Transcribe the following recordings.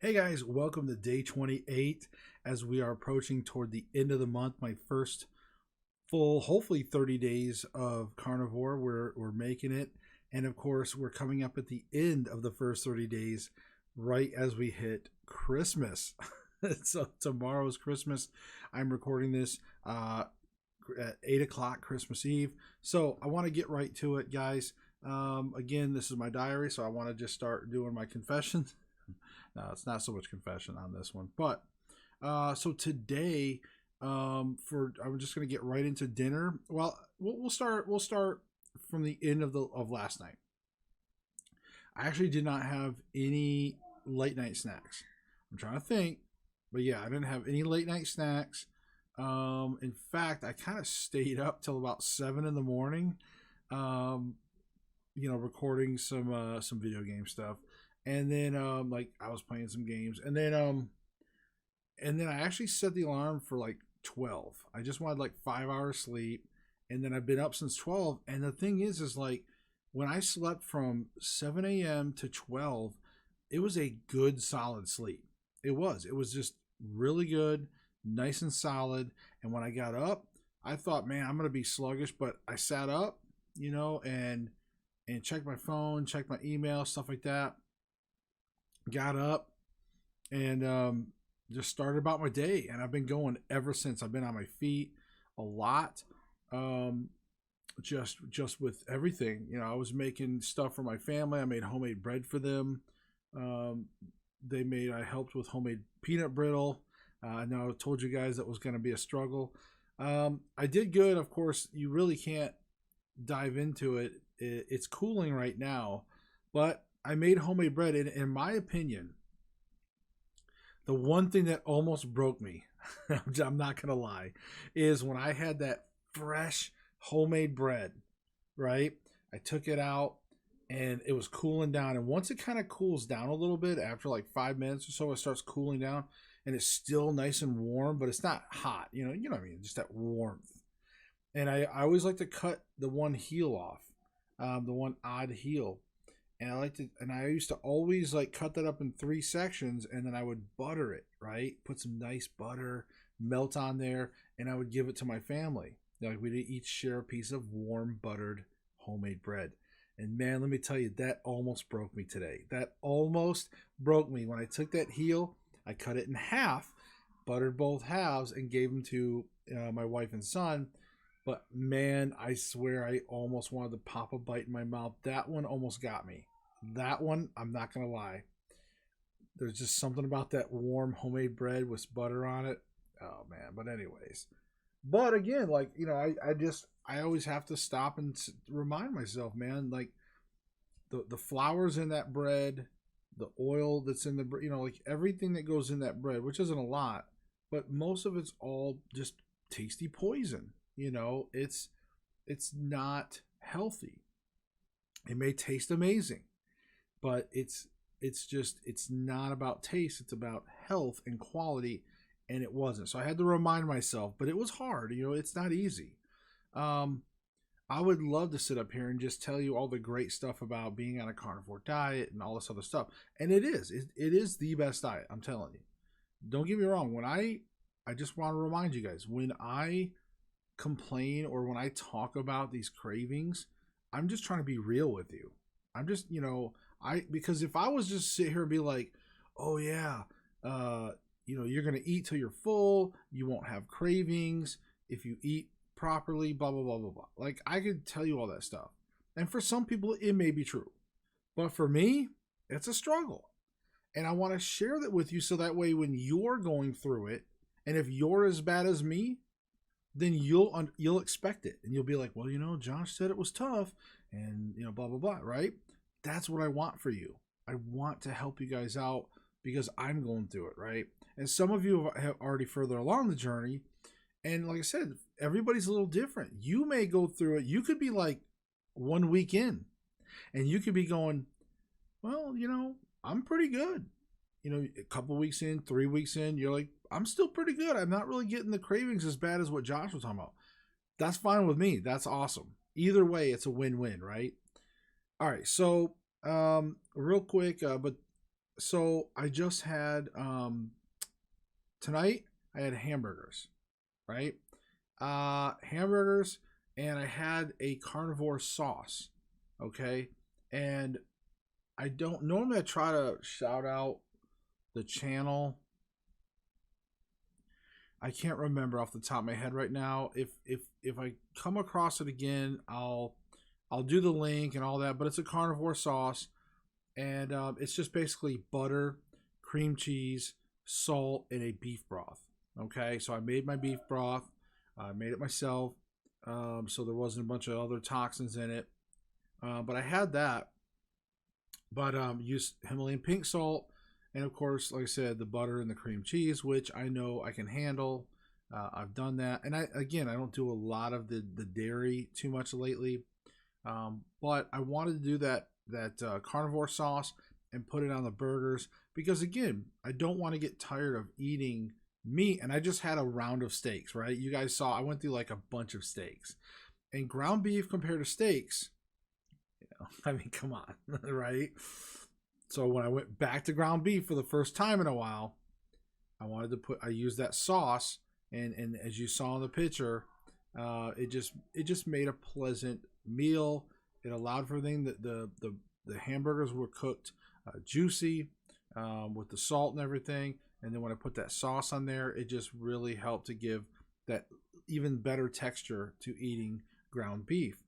Hey guys, welcome to day 28 as we are approaching toward the end of the month. My first full, hopefully 30 days of carnivore. We're making it. And of course, we're coming up at the end of the first 30 days right as we hit Christmas. So tomorrow's Christmas. I'm recording this at 8 o'clock Christmas Eve. So I want to get right to it, guys. Again, this is my diary, so I want to just start doing my confessions. No, it's not so much confession on this one, but so today, I'm just gonna get right into dinner. Well, we'll start from the end of last night. I actually did not have any late night snacks. I'm trying to think, but yeah, I didn't have any late night snacks. In fact, I kind of stayed up till about 7 in the morning, recording some video game stuff. And then I was playing some games, and then I actually set the alarm for like 12. I just wanted like 5 hours sleep, and then I've been up since 12. And the thing is like when I slept from 7 a.m. to 12, it was a good solid sleep. It was just really good, nice and solid. And when I got up, I thought, man, I'm gonna be sluggish, but I sat up, and checked my phone, checked my email, stuff like that. Got up and just started about my day, and I've been going ever since. I've been on my feet a lot, just with everything. I was making stuff for my family. I made homemade bread for them. I helped with homemade peanut brittle. Now I told you guys that was going to be a struggle. I did good. Of course, you really can't dive into it. It's cooling right now, but I made homemade bread, and in my opinion, the one thing that almost broke me, I'm not going to lie, is when I had that fresh homemade bread, right? I took it out, and it was cooling down, and once it kind of cools down a little bit, after like 5 minutes or so, it starts cooling down, and it's still nice and warm, but it's not hot, you know what I mean? Just that warmth. And I always like to cut the one heel off, the one odd heel. And I used to always like cut that up in 3 sections, and then I would butter it, right? Put some nice butter, melt on there, and I would give it to my family. Like we'd each share a piece of warm buttered homemade bread. And man, let me tell you, that almost broke me today. That almost broke me. When I took that heel, I cut it in half, buttered both halves, and gave them to my wife and son. But man, I swear I almost wanted to pop a bite in my mouth. That one almost got me. That one, I'm not going to lie. There's just something about that warm homemade bread with butter on it. Oh man, but anyways. But again, I always have to stop and remind myself, man, like the flour's in that bread, the oil that's in the, like everything that goes in that bread, which isn't a lot, but most of it's all just tasty poison. It's not healthy. It may taste amazing, but it's not about taste. It's about health and quality, and it wasn't. So I had to remind myself, but it was hard. It's not easy. I would love to sit up here and just tell you all the great stuff about being on a carnivore diet and all this other stuff. And it is the best diet. I'm telling you. Don't get me wrong. When I just want to remind you guys, when I complain or when I talk about these cravings, I'm just trying to be real with you. I'm just, because if I was just sit here and be like, oh yeah, you're going to eat till you're full, you won't have cravings if you eat properly, blah, blah, blah, blah, blah. Like I could tell you all that stuff. And for some people, it may be true. But for me, it's a struggle. And I want to share that with you so that way when you're going through it, and if you're as bad as me, then you'll expect it, and you'll be like, well, Josh said it was tough, and blah blah blah, right? That's what I want for you. I want to help you guys out because I'm going through it, right? And some of you have already further along the journey, and like I said, everybody's a little different. You may go through it. You could be like 1 week in, and you could be going, well, I'm pretty good. A couple weeks in, 3 weeks in, you're like, I'm still pretty good. I'm not really getting the cravings as bad as what Josh was talking about. That's fine with me. That's awesome. Either way, it's a win-win, right? All right. So real quick, but So I just had tonight I had hamburgers, right? Hamburgers, and I had a carnivore sauce. Okay, and I don't normally I try to shout out the channel. I can't remember off the top of my head right now. If I come across it again, I'll do the link and all that. But it's a carnivore sauce, and it's just basically butter, cream cheese, salt, and a beef broth. Okay, so I made my beef broth. I made it myself, so there wasn't a bunch of other toxins in it. But I had that, but used Himalayan pink salt, and of course, like I said, the butter and the cream cheese, which I know I can handle. I've done that, and I don't do a lot of the dairy too much lately, but I wanted to do that carnivore sauce and put it on the burgers because again, I don't want to get tired of eating meat, and I just had a round of steaks, right? You guys saw I went through like a bunch of steaks, and ground beef compared to steaks, I mean, come on, right? So when I went back to ground beef for the first time in a while, I used that sauce, and as you saw in the picture, it just made a pleasant meal. It allowed for everything that the hamburgers were cooked juicy with the salt and everything, and then when I put that sauce on there, it just really helped to give that even better texture to eating ground beef.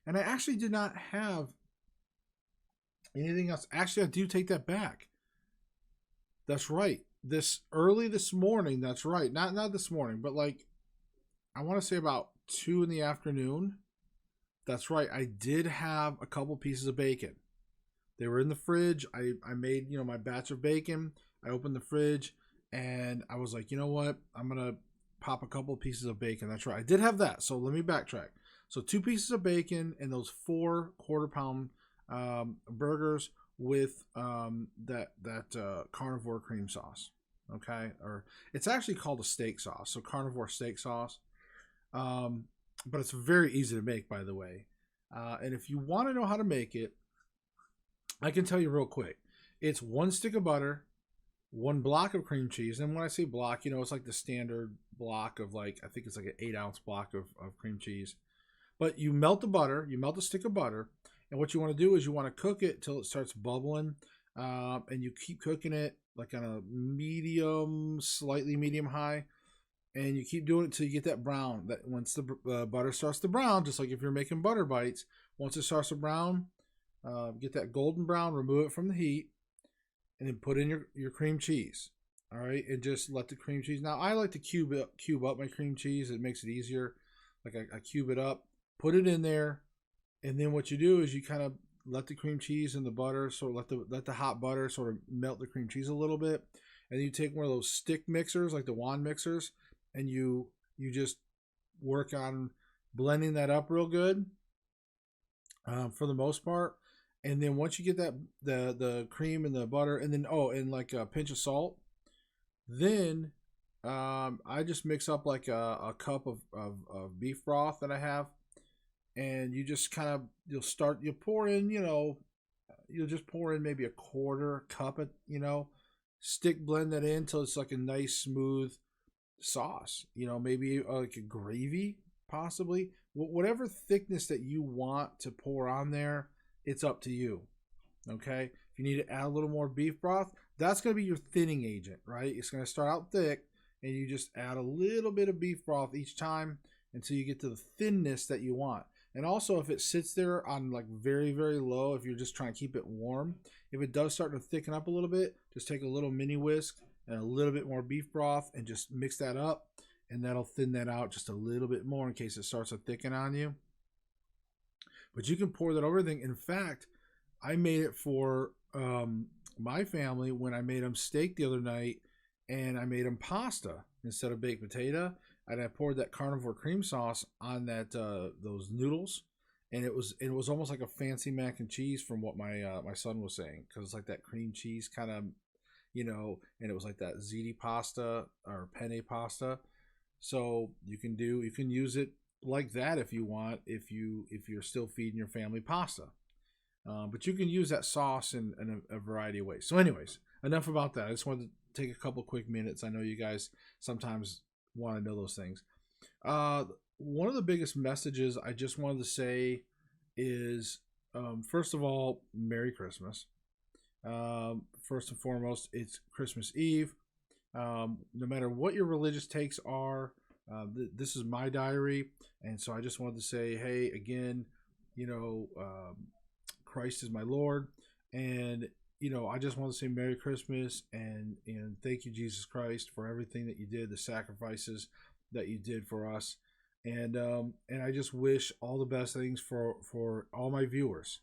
And I actually did not have anything else. Actually, I do take that back. That's right. This morning, that's right. Not this morning, but like I want to say about 2 in the afternoon. That's right. I did have a couple pieces of bacon. They were in the fridge. I made, my batch of bacon. I opened the fridge and I was like, you know what? I'm gonna pop a couple pieces of bacon. That's right. I did have that. So let me backtrack. So 2 pieces of bacon and those 4 quarter-pound burgers with that carnivore cream sauce. Okay, or it's actually called a steak sauce. So carnivore steak sauce. But it's very easy to make, by the way. And if you want to know how to make it, I can tell you real quick. It's 1 stick of butter, 1 block of cream cheese. And when I say block, it's like the standard block of I think it's like an 8-ounce block of cream cheese. But you melt the butter, you melt a stick of butter, and what you want to do is you want to cook it till it starts bubbling, and you keep cooking it like on a medium, slightly medium high, and you keep doing it till you get that brown. That once the butter starts to brown, just like if you're making butter bites, once it starts to brown, get that golden brown, remove it from the heat, and then put in your cream cheese. All right, and just let the cream cheese. Now I like to cube up my cream cheese. It makes it easier. Like I cube it up, put it in there, and then what you do is you kind of let the cream cheese and the butter, sort of let the hot butter sort of melt the cream cheese a little bit, and you take one of those stick mixers, like the wand mixers, and you just work on blending that up real good for the most part. And then once you get that the cream and the butter, and then and like a pinch of salt, then I just mix up like a cup of beef broth that I have, and you just kind of you'll pour in you'll just pour in maybe a quarter cup of stick blend that in till it's like a nice smooth sauce, maybe like a gravy possibly, whatever thickness that you want to pour on there, it's up to you. Okay, if you need to add a little more beef broth, that's going to be your thinning agent, right? It's going to start out thick, and you just add a little bit of beef broth each time until you get to the thinness that you want. And also, if it sits there on like very, very low, if you're just trying to keep it warm, if it does start to thicken up a little bit, just take a little mini whisk and a little bit more beef broth and just mix that up, and that'll thin that out just a little bit more in case it starts to thicken on you. But you can pour that over everything. In fact, I made it for my family when I made them steak the other night, and I made them pasta instead of baked potato, and I poured that carnivore cream sauce on that those noodles, and it was almost like a fancy mac and cheese from what my son was saying, because it's like that cream cheese kind of, and it was like that ziti pasta or penne pasta. So you can use it like that if you want, if you're still feeding your family pasta. But you can use that sauce in a variety of ways. So anyways, enough about that. I just wanted to take a couple quick minutes. I know you guys sometimes want to know those things. One of the biggest messages I just wanted to say is, first of all, Merry Christmas. First and foremost, it's Christmas Eve. No matter what your religious takes are, this is my diary, and so I just wanted to say, hey, again, Christ is my Lord, and I just want to say Merry Christmas and thank you, Jesus Christ, for everything that you did, the sacrifices that you did for us, and I just wish all the best things for all my viewers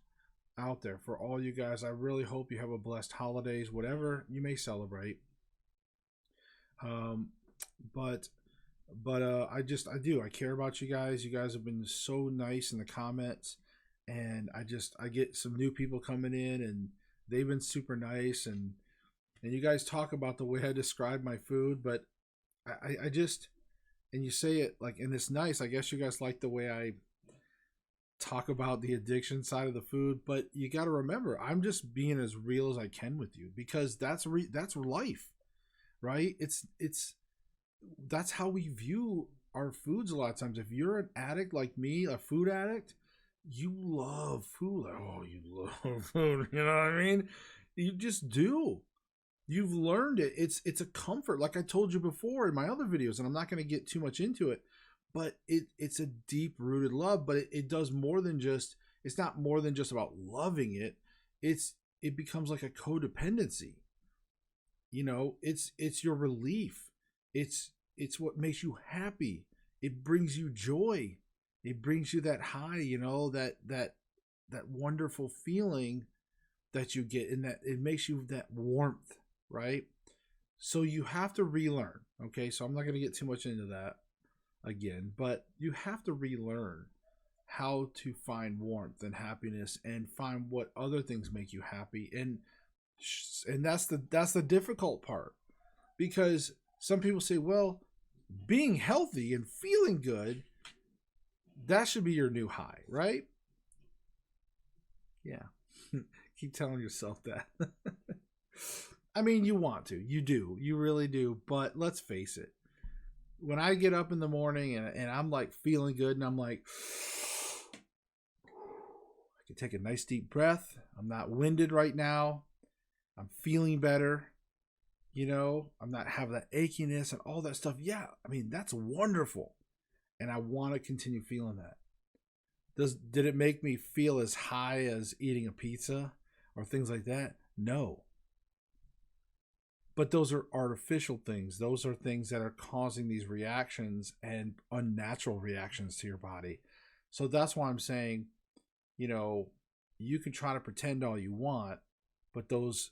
out there, for all you guys. I really hope you have a blessed holidays, whatever you may celebrate. But I care about you guys. You guys have been so nice in the comments, and I get some new people coming in, and they've been super nice, and you guys talk about the way I describe my food, but I just, and you say it like, and it's nice. I guess you guys like the way I talk about the addiction side of the food, but you got to remember, I'm just being as real as I can with you, because that's life, right? That's how we view our foods a lot of times. If you're an addict like me, a food addict, you love food. Like, oh, you love food. You know what I mean? You just do. You've learned it. It's a comfort, like I told you before in my other videos, and I'm not going to get too much into it, but it's a deep-rooted love. But it does more than just, it's not more than just about loving it. It becomes like a codependency. It's your relief. It's what makes you happy. It brings you joy. It brings you that high, that wonderful feeling that you get, and that it makes you that warmth, right? So you have to relearn. Okay, so I'm not going to get too much into that again, but you have to relearn how to find warmth and happiness, and find what other things make you happy, and that's the difficult part, because some people say, well, being healthy and feeling good, that should be your new high, right? Yeah. Keep telling yourself that. I mean, you want to. You do. You really do. But let's face it. When I get up in the morning and I'm like feeling good, and I'm like, I can take a nice deep breath. I'm not winded right now. I'm feeling better. I'm not having that achiness and all that stuff. Yeah, I mean, that's wonderful. And I want to continue feeling that. Did it make me feel as high as eating a pizza or things like that? No. But those are artificial things. Those are things that are causing these reactions and unnatural reactions to your body. So that's why I'm saying, you can try to pretend all you want, but those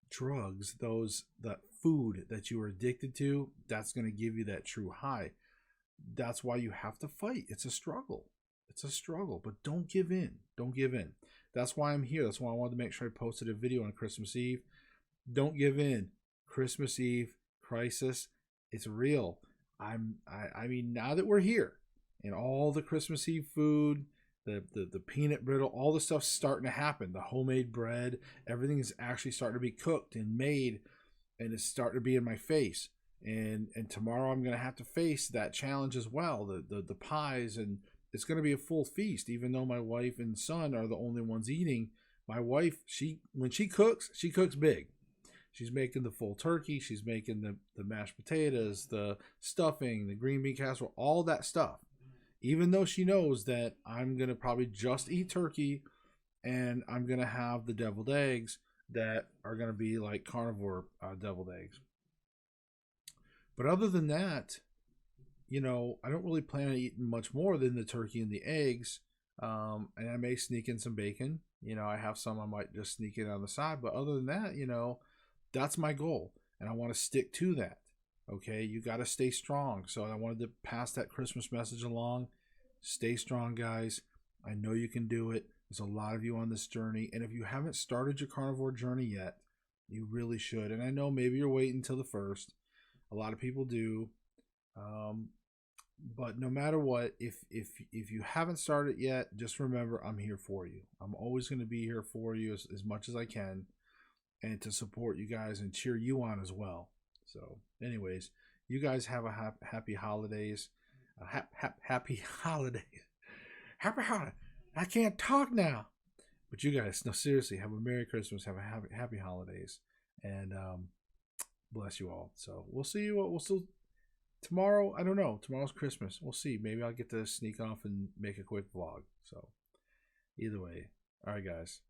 drugs, that food that you are addicted to, that's going to give you that true high. That's why you have to fight. It's a struggle. But don't give in. Don't give in. That's why I'm here. That's why I wanted to make sure I posted a video on Christmas Eve. Don't give in. Christmas Eve crisis, it's real. I mean, now that we're here, and all the Christmas Eve food, the peanut brittle, all the stuff's starting to happen. The homemade bread, everything is actually starting to be cooked and made, and it's starting to be in my face. And tomorrow I'm going to have to face that challenge as well. The pies, and it's going to be a full feast. Even though my wife and son are the only ones eating, my wife, when she cooks big. She's making the full turkey. She's making the mashed potatoes, the stuffing, the green bean casserole, all that stuff. Even though she knows that I'm going to probably just eat turkey, and I'm going to have the deviled eggs that are going to be like carnivore deviled eggs. But other than that, I don't really plan on eating much more than the turkey and the eggs. And I may sneak in some bacon. I have some I might just sneak in on the side. But other than that, that's my goal. And I want to stick to that. Okay, you got to stay strong. So I wanted to pass that Christmas message along. Stay strong, guys. I know you can do it. There's a lot of you on this journey. And if you haven't started your carnivore journey yet, you really should. And I know maybe you're waiting until the 1st. A lot of people do. But no matter what, if you haven't started yet, just remember, I'm here for you. I'm always going to be here for you as much as I can. and to support you guys and cheer you on as well. So, anyways, you guys have a happy holidays. Happy holidays. Happy holiday. I can't talk now. But you guys, no, seriously, have a Merry Christmas. Have a happy holidays. And bless you all. So we'll see you. We'll still tomorrow. I don't know. Tomorrow's Christmas. We'll see. Maybe I'll get to sneak off and make a quick vlog. So either way. All right, guys.